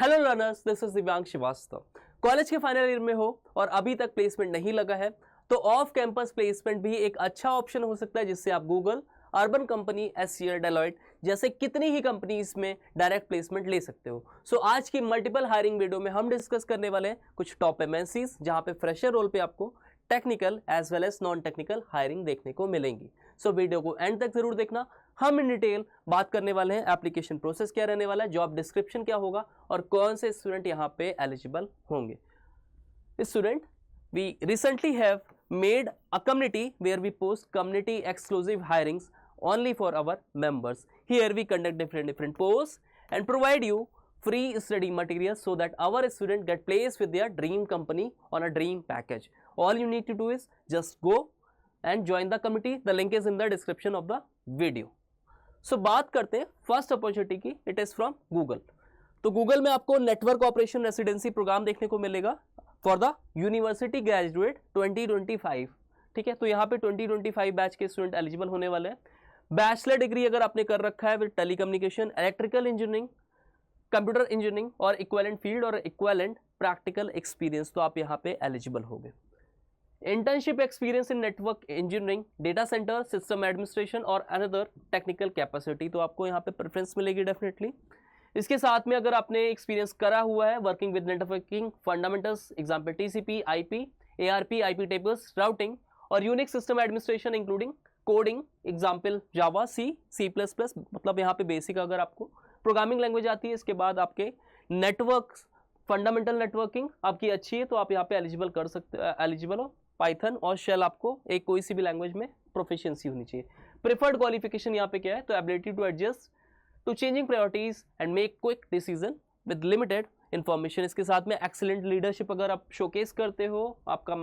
Hello learners, this is दिव्यांग Srivastava. College के final year में हो और अभी तक प्लेसमेंट नहीं लगा है तो ऑफ कैंपस प्लेसमेंट भी एक अच्छा ऑप्शन हो सकता है, जिससे आप Google, urban company, SCL, Deloitte जैसे कितनी ही कंपनीज में डायरेक्ट प्लेसमेंट ले सकते हो। सो आज की मल्टीपल हायरिंग वीडियो में हम डिस्कस करने वाले हैं कुछ टॉप एमएनसीज जहां पे फ्रेशर रोल पे आपको technical as well as non technical hiring देखने को मिलेंगी। सो वीडियो को एंड तक जरूर देखना। हम इन डिटेल बात करने वाले हैं एप्लीकेशन प्रोसेस क्या रहने वाला है, जॉब डिस्क्रिप्शन क्या होगा और कौन से स्टूडेंट यहाँ पे एलिजिबल होंगे। Student, we recently have made a community where we post community exclusive hirings only for our members. Here we conduct different posts and provide you free study materials so that our student get placed with their dream company on a dream package. All you need to do is just go and join the committee. The link is in the description of the video. So बात करते हैं first opportunity की। It is from Google. तो Google में आपको network operation residency programme देखने को मिलेगा फॉर द यूनिवर्सिटी ग्रेजुएट 2025। ठीक है, तो यहाँ पे 2025 बैच के स्टूडेंट एलिजिबल होने वाले हैं। बैचलर डिग्री अगर आपने कर रखा है with telecommunication, electrical engineering, computer engineering और इक्विवेलेंट फील्ड और इक्विवेलेंट प्रैक्टिकल एक्सपीरियंस, तो आप यहाँ पे एलिजिबल होंगे। Internship experience in network engineering, data centre, system administration और अनदर टेक्निकल कैपेसिटी, तो आपको यहाँ पे प्रेफरेंस मिलेगी डेफिनेटली। इसके साथ में अगर आपने एक्सपीरियंस करा हुआ है working with networking fundamentals, example TCP, IP, ARP, IP tables, routing और Unix system administration including coding, example Java, C plus plus, मतलब यहाँ पे बेसिक अगर आपको प्रोग्रामिंग लैंग्वेज आती है। इसके बाद आपके नेटवर्क फंडामेंटल नेटवर्किंग आपकी अच्छी है तो आप यहाँ पे एलिजिबल हो। पाइथन और शेल आपको एक कोई सी भी लैंग्वेज में प्रोफिशिएंसी होनी चाहिए। प्रिफर्ड क्वालिफिकेशन यहाँ पे क्या है, तो ability to adjust to changing priorities and make quick decision with limited information. इसके साथ में एक्सीलेंट लीडरशिप अगर आप शोकेस करते हो, आपका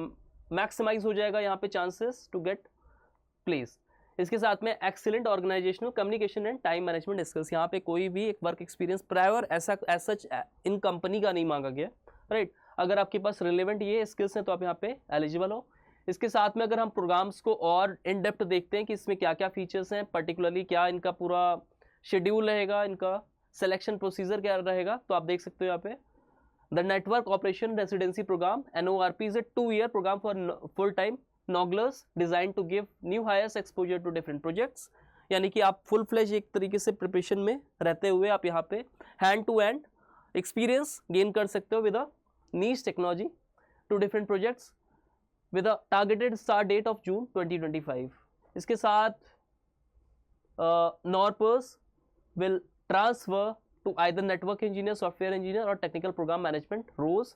मैक्सिमाइज हो जाएगा यहाँ पे चांसेस टू गेट प्लेस। इसके साथ में excellent organisational communication and time management skills, यहाँ पे कोई भी एक वर्क एक्सपीरियंस प्रायर ऐसा सच इन कंपनी का नहीं मांगा गया, राइट। अगर आपके पास रिलेवेंट ये स्किल्स हैं तो आप यहाँ पे एलिजिबल हो। इसके साथ में अगर हम प्रोग्राम्स को और इन डेप्थ देखते हैं कि इसमें क्या क्या फीचर्स हैं, पर्टिकुलरली क्या इनका पूरा शेड्यूल रहेगा, इनका सिलेक्शन प्रोसीजर क्या रहेगा, तो आप देख सकते हो यहाँ पे the network operation residency program NORP is a 2-year program for full time Nooglers design to give new hires exposure to different projects. यानी कि आप फुल फ्लेज एक तरीके से प्रिपरेशन में रहते हुए आप यहाँ पे hand to hand experience gain कर सकते हो with a niche technology to different projects with a targeted start date of June 2025। इसके साथ नॉर्पर्स will transfer to either network engineer, software engineer और technical program management roles।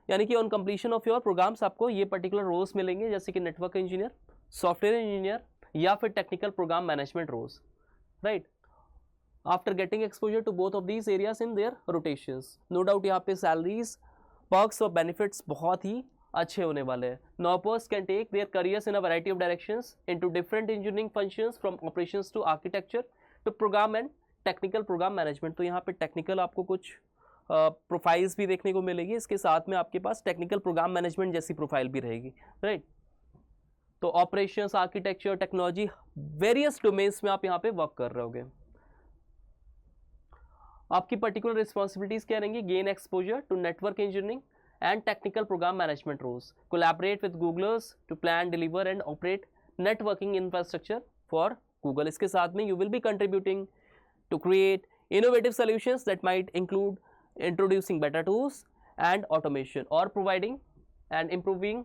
यानी कि on completion of your programs आपको ये particular roles मिलेंगे, जैसे कि network engineer, software engineer या फिर technical program management roles, right? After getting exposure to both of these areas in their rotations, no doubt यहाँ पे salaries, perks और benefits बहुत ही अच्छे होने वाले हैं। Norpers can take their careers in a variety of directions into different engineering functions from operations to architecture to program and technical program management. तो यहाँ पे टेक्निकल आपको कुछ प्रोफाइल्स भी देखने को मिलेगी। इसके साथ में आपके पास टेक्निकल प्रोग्राम मैनेजमेंट जैसी प्रोफाइल भी रहेगी, राइट। तो operations, architecture, technology, various domains में आप यहाँ पे वर्क कर रहे होगे। आपकी पर्टिकुलर रिस्पॉन्सिबिलिटीज क्या रहेंगी, gain exposure to network engineering and technical program management roles, collaborate with Googlers to plan, deliver and operate networking infrastructure for Google. इसके साथ में you will be contributing to create innovative solutions that might include introducing better tools and automation or providing and improving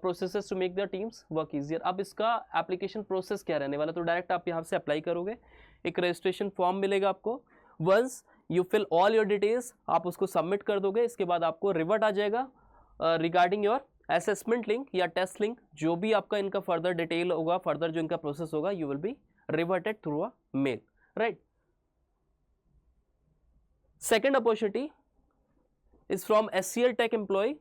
processes to make their teams work easier। अब इसका application process क्या रहने वाला, तो direct आप यहाँ से अप्लाई करोगे, एक रजिस्ट्रेशन फॉर्म मिलेगा आपको। Once you fill all your details, आप उसको सबमिट कर दोगे। इसके बाद आपको रिवर्ट आ जाएगा रिगार्डिंग योर असेसमेंट लिंक या टेस्ट लिंक, जो भी आपका इनका फर्दर डिटेल होगा, फर्दर जो इनका प्रोसेस होगा, you will be reverted through a mail, right. Second opportunity is from SCL Tech employee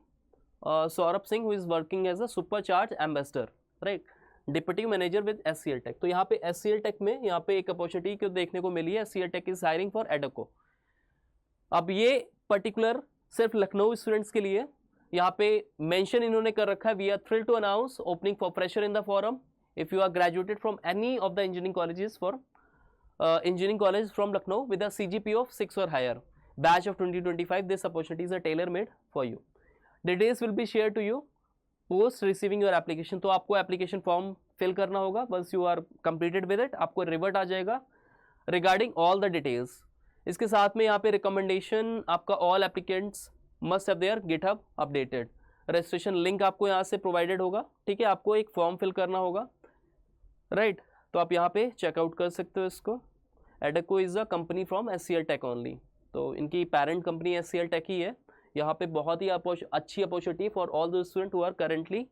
Saurabh Singh, who is working as a supercharge ambassador, right? Deputy manager with SCL Tech। तो यहाँ पे SCL Tech में यहाँ पे एक opportunity को देखने को मिली है। SCL Tech is hiring for EDOCO। अब ये पर्टिकुलर सिर्फ लखनऊ स्टूडेंट्स के लिए यहाँ पे मेंशन इन्होंने कर रखा है। We are thrilled to announce opening for fresher in the forum if you are graduated from any of the engineering colleges for engineering college from Lucknow with a CGPA of 6 or higher. batch of 2025, this opportunities are tailor made for you. Details will be shared to you post receiving your application. तो आपको application form fill करना होगा. once you are completed with it, आपको revert आ जाएगा regarding all the details. इसके साथ में यहाँ पे recommendation आपका all applicants must have their GitHub updated. Registration link आपको यहाँ से प्रोवाइडेड होगा. ठीक है, आपको एक फॉर्म फिल करना होगा, राइट. तो आप यहाँ पे चेकआउट कर सकते हो इसको. Adecco is a company from SCL tech only. तो इनकी पेरेंट कंपनी SCL टेक ही है. यहाँ पे बहुत ही अच्छी opportunity for all the student who are currently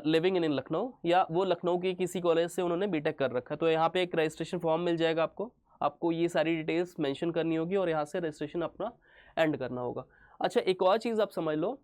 living in Lucknow, या वो लखनऊ की किसी कॉलेज से उन्होंने बीटेक कर रखा है. तो यहाँ पे एक रजिस्ट्रेशन फॉर्म मिल जाएगा आपको ये सारी डिटेल्स मेंशन करनी होगी और यहाँ से रजिस्ट्रेशन अपना एंड करना होगा. अच्छा, एक और चीज़ आप समझ लो,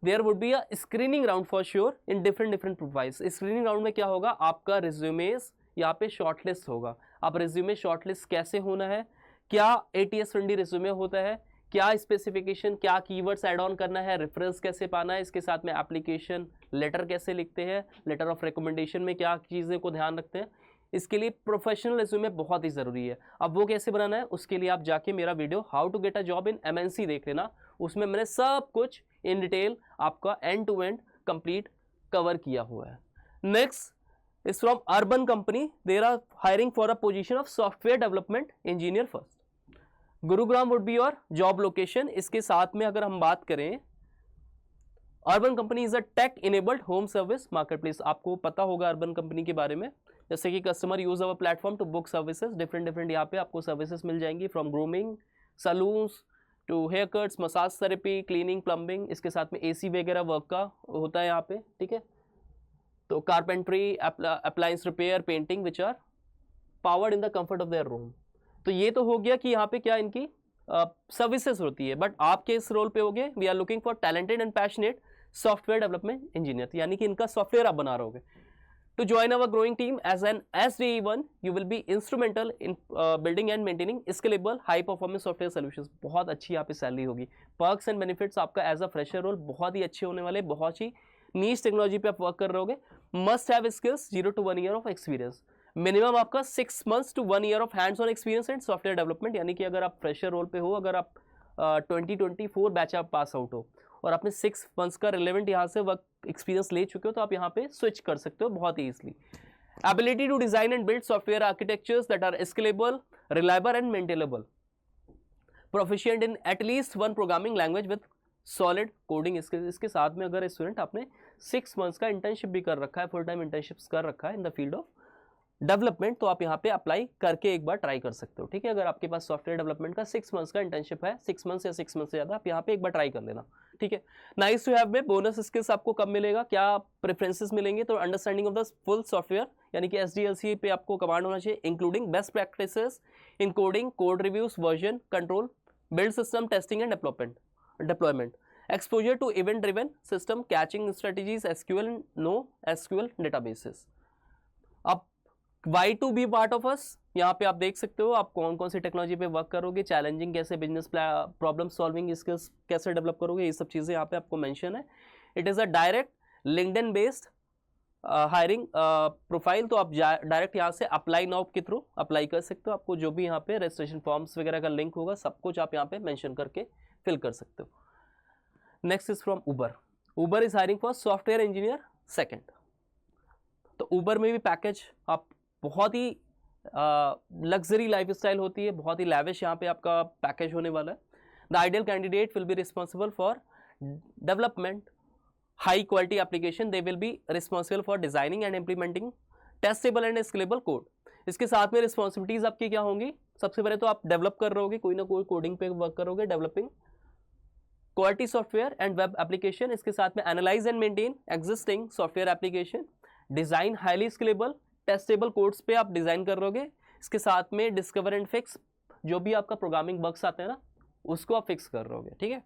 there would be a screening round for sure in different profiles. Screening round में क्या होगा, आपका रिज्यूमेज यहाँ पे शॉर्टलिस्ट होगा. अब रिज्यूमे शॉर्टलिस्ट कैसे होना है, क्या ATS फ्रेंडली रिज्यूमे होता है, क्या स्पेसिफिकेशन, क्या कीवर्ड्स ऐड ऑन करना है, रेफरेंस कैसे पाना है, इसके साथ में एप्लीकेशन लेटर कैसे लिखते हैं, लेटर ऑफ रिकमेंडेशन में क्या चीज़ें को ध्यान रखते हैं, इसके लिए प्रोफेशनल रिज्यूमे बहुत ही ज़रूरी है. अब वो कैसे बनाना है, उसके लिए आप जाके मेरा video how to get a job in MNC देख लेना. उसमें मैंने सब कुछ इन डिटेल आपका end to end complete cover किया हुआ है. Next is from urban company. They're are hiring for a position of software development engineer first. Gurugram would be your job location. इसके साथ में अगर हम बात करें, urban company is a tech enabled home service marketplace. आपको पता होगा अर्बन कंपनी के बारे में, जैसे कि customer use our platform to book services. Different यहाँ पे आपको सर्विसेज मिल जाएंगी, from grooming, salons to hair cuts, massage therapy, cleaning, plumbing. इसके साथ में AC वगैरह वर्क का होता है यहाँ पे. ठीक है, तो carpentry, appliance repair, painting which are powered in the comfort of their room. तो ये तो हो गया कि यहाँ पे क्या इनकी सर्विसेज होती है. बट आप किस रोल पे होगे, we are looking for talented and passionate software development engineer. यानी कि इनका सॉफ्टवेयर आप बना रहोगे. To join our growing team as an SDE1, you will be instrumental in building and maintaining scalable, high performance software solutions. बहुत अच्छी यहाँ पे सैलरी होगी. Perks and benefits आपका एज अ फ्रेशर रोल बहुत ही अच्छे होने वाले, बहुत ही नीच टेक्नोलॉजी पे आप वर्क कर रहोगे. Must have skills 0 to 1 year of experience. Minimum आपका 6 months to 1 year of hands on experience and software development. यानी कि अगर आप फ्रेशर रोल पे हो, अगर आप 2024 बैच आप पास आउट हो और आपने 6 months का रिलेवेंट यहाँ से वर्क एक्सपीरियंस ले चुके हो, तो आप यहाँ पे स्विच कर सकते हो बहुत ही easily. Ability to design and build software architectures that are scalable, reliable and maintainable. Proficient in at least 1 programming language with solid coding. इसके साथ में अगर स्टूडेंट आपने 6 months का इंटर्नशिप भी कर रखा है, फुल टाइम इंटर्नशिप्स कर रखा है in the field of development, तो आप यहाँ पे अप्लाई करके एक बार ट्राई कर सकते हो. ठीक है, अगर आपके पास सॉफ्टवेयर डेवलपमेंट का 6 months का इंटर्नशिप है, 6 months या 6 months से ज़्यादा, आप यहाँ पे एक बार ट्राई कर लेना. ठीक है, नाइस टू हैव में बोनस स्किल्स आपको कब मिलेगा, क्या प्रेफरेंसेस मिलेंगे, तो understanding of the full software यानी कि SDLC पे आपको कमांड होना चाहिए, including best practices in coding, code reviews, version control, build system testing and deployment. Exposure to event driven system caching strategies, SQL and no SQL databases. अब why to be part of us, यहाँ पे आप देख सकते हो आप कौन कौन सी टेक्नोलॉजी पे वर्क करोगे, चैलेंजिंग कैसे बिजनेस प्रॉब्लम सॉल्विंग स्किल्स कैसे डेवलप करोगे, ये सब चीज़ें यहाँ पे आपको मेंशन है. It is a direct LinkedIn based hiring profile. तो आप डायरेक्ट यहाँ से अप्लाई नाउ के थ्रू अप्लाई कर सकते हो. आपको जो भी यहाँ पे रजिस्ट्रेशन फॉर्म्स वगैरह का लिंक होगा, सब कुछ आप यहाँ पे मेंशन करके फिल कर सकते हो. Next is from Uber. Uber is hiring for software engineer second. तो उबर में भी पैकेज आप बहुत ही लग्जरी लाइफस्टाइल होती है, बहुत ही लैविश यहाँ पे आपका पैकेज होने वाला है. The ideal candidate will be responsible for development high quality application. They will be responsible for designing and implementing testable and scalable code. इसके साथ में रिस्पॉन्सिबिलिटीज आपकी क्या होंगी, सबसे पहले तो आप डेवलप कर रहोगे, कोई ना कोई कोडिंग पे वर्क करोगे, developing quality software and web application. इसके साथ में analyse and maintain existing software application, design highly scalable testable codes पे आप डिजाइन कर रहोगे. इसके साथ में डिस्कवर एंड फिक्स, जो भी आपका प्रोग्रामिंग बग्स आते हैं ना, उसको आप फिक्स कर रहोगे. ठीक है,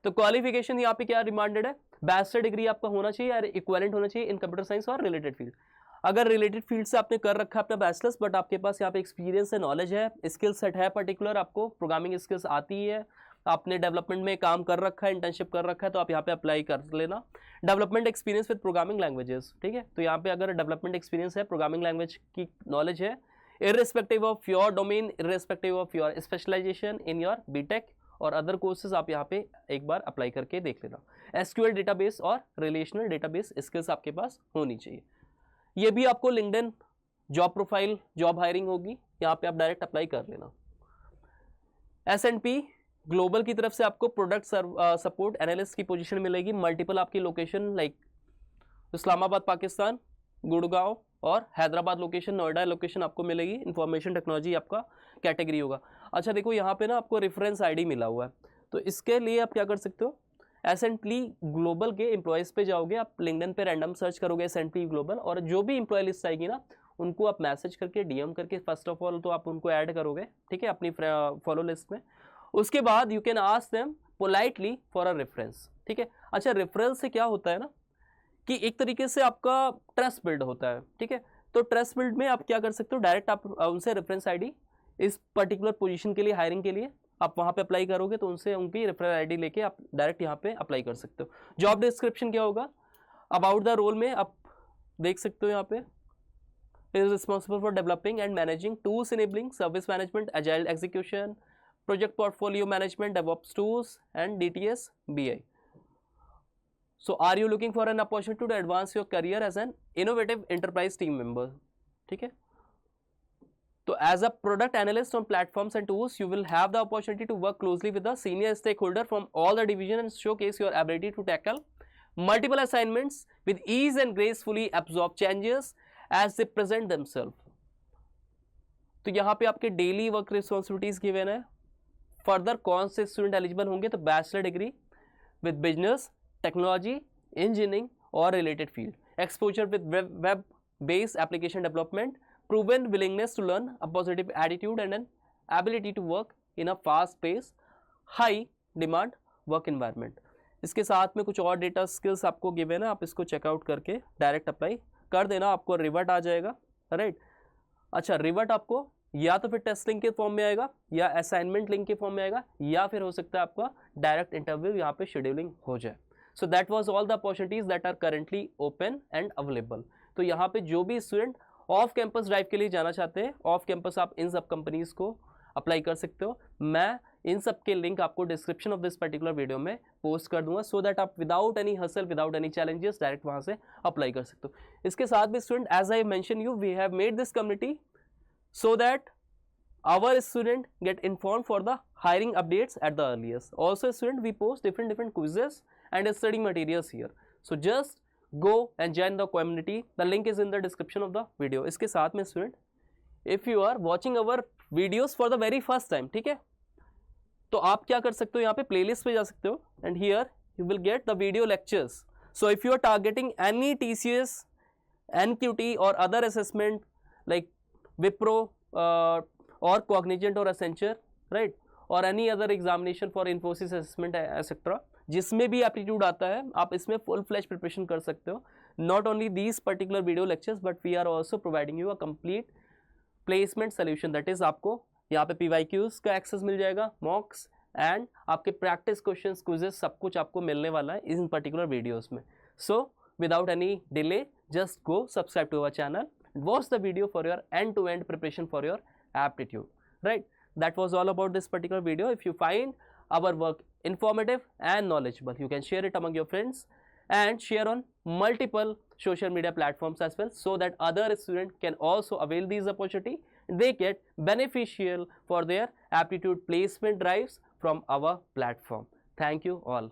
तो क्वालिफिकेशन यहाँ पे क्या रिमांडेड है, बैचलर डिग्री आपका होना चाहिए या इक्विवेलेंट होना चाहिए इन कंप्यूटर साइंस और रिलेटेड फील्ड. अगर रिलेटेड फील्ड से आपने कर रखा है अपना बैचलर्स, बट आपके पास यहाँ पे एक्सपीरियंस है, नॉलेज है, स्किल सेट है पर्टिकुलर, आपको प्रोग्रामिंग स्किल्स आती है, आपने डेवलपमेंट में काम कर रखा है, इंटर्नशिप कर रखा है, तो आप यहाँ पे अप्लाई कर लेना. Development experience with programming languages. ठीक है, तो यहाँ पे अगर डेवलपमेंट एक्सपीरियंस है, प्रोग्रामिंग लैंग्वेज की नॉलेज है, irrespective of your domain, irrespective of your specialization in your B Tech और अदर कोर्सेज आप यहाँ पे एक बार अप्लाई करके देख लेना। एसक्यूएल डेटाबेस और रिलेशनल डेटाबेस स्किल्स आपके पास होनी चाहिए। ये भी आपको LinkedIn job profile job hiring होगी, यहाँ पे आप डायरेक्ट अप्लाई कर लेना। S&P ग्लोबल की तरफ से आपको प्रोडक्ट सपोर्ट एनालिस्ट की पोजीशन मिलेगी। मल्टीपल आपकी लोकेशन लाइक इस्लामाबाद पाकिस्तान, गुड़गांव और हैदराबाद लोकेशन, नोएडा लोकेशन आपको मिलेगी। इंफॉर्मेशन टेक्नोलॉजी आपका कैटेगरी होगा। अच्छा देखो यहाँ पे ना आपको रेफरेंस आईडी मिला हुआ है, तो इसके लिए आप क्या कर सकते हो, S&P ग्लोबल के एम्प्लॉयज़ पे जाओगे, आप लिंक्डइन पे रैंडम सर्च करोगे S&P ग्लोबल, और जो भी एम्प्लॉय लिस्ट आएगी ना उनको आप मैसेज करके DM करके फर्स्ट ऑफ ऑल तो आप उनको ऐड करोगे, ठीक है, अपनी फॉलो लिस्ट में। उसके बाद you can ask them politely for a reference, ठीक है। अच्छा रेफरेंस से क्या होता है ना कि एक तरीके से आपका ट्रस्ट बिल्ड होता है, ठीक है। तो ट्रस्ट बिल्ड में आप क्या कर सकते हो, डायरेक्ट आप उनसे रेफरेंस आईडी इस पर्टिकुलर पोजीशन के लिए, हायरिंग के लिए आप वहाँ पे अप्लाई करोगे तो उनसे उनकी रेफरेंस आईडी लेके आप डायरेक्ट यहाँ पे अप्लाई कर सकते हो। जॉब डिस्क्रिप्शन क्या होगा, अबाउट द रोल में आप देख सकते हो यहाँ पे, is responsible for developing and managing tools enabling service management, agile execution, project portfolio management, DevOps tools and DTS BI. So are you looking for an opportunity to advance your career as an innovative enterprise team member? ठीक है, तो as a product analyst on platforms and tools, you will have the opportunity to work closely with the senior stakeholder from all the division and showcase your ability to tackle multiple assignments with ease and gracefully absorb changes as they present themselves. तो यहाँ पे आपके daily work responsibilities given है। Further कौन से student eligible होंगे, तो bachelor degree with business, technology, engineering और related field, exposure with web based application development, proven willingness to learn, a positive attitude and an ability to work in a fast pace high demand work environment. इसके साथ में कुछ और data skills आपको given है, आप इसको checkout करके डायरेक्ट अप्लाई कर देना, आपको रिवर्ट आ जाएगा, राइट। अच्छा रिवर्ट आपको या तो फिर टेस्ट लिंक के फॉर्म में आएगा, या असाइनमेंट लिंक के फॉर्म में आएगा, या फिर हो सकता है आपका डायरेक्ट इंटरव्यू यहाँ पे शेड्यूलिंग हो जाए। So that was all the opportunities that are currently open and available. तो यहाँ पे जो भी स्टूडेंट ऑफ कैंपस ड्राइव के लिए जाना चाहते हैं, ऑफ कैंपस आप इन सब कंपनीज को अप्लाई कर सकते हो। मैं इन सब के लिंक आपको description of this particular video में पोस्ट कर दूंगा, सो दैट आप without any hassle, without any challenges direct वहाँ से अप्लाई कर सकते हो। इसके साथ भी student, as I mention you, we have made this community so that our student get informed for the hiring updates at the earliest. Also student, we post different quizzes and study materials here, so just go and join the community. The link is in the description of the video. इसके साथ में student, if you are watching our videos for the very first time, ठीक है, तो आप क्या कर सकते हो, यहाँ पे प्लेलिस्ट पे जा सकते हो and here you will get the video lectures. So if you are targeting any TCS, NQT or other assessment like Wipro or Cognizant or Accenture, right, or any other examination for Infosys assessment etc, जिसमें भी aptitude आता है आप इसमें full flash preparation कर सकते हो। Not only these particular video lectures but we are also providing you a complete placement solution, that is आपको यहाँ पे PYQs का एक्सेस मिल जाएगा, मॉक्स एंड आपके प्रैक्टिस क्वेश्चंस, क्विजेस, सब कुछ आपको मिलने वाला है इन पर्टिकुलर वीडियोस में। So without any delay just go subscribe to our channel, watch the video for your end-to-end preparation for your aptitude, right? That was all about this particular video. If you find our work informative and knowledgeable, you can share it among your friends and share on multiple social media platforms as well, so that other students can also avail these opportunity. They get beneficial for their aptitude placement drives from our platform. Thank you all.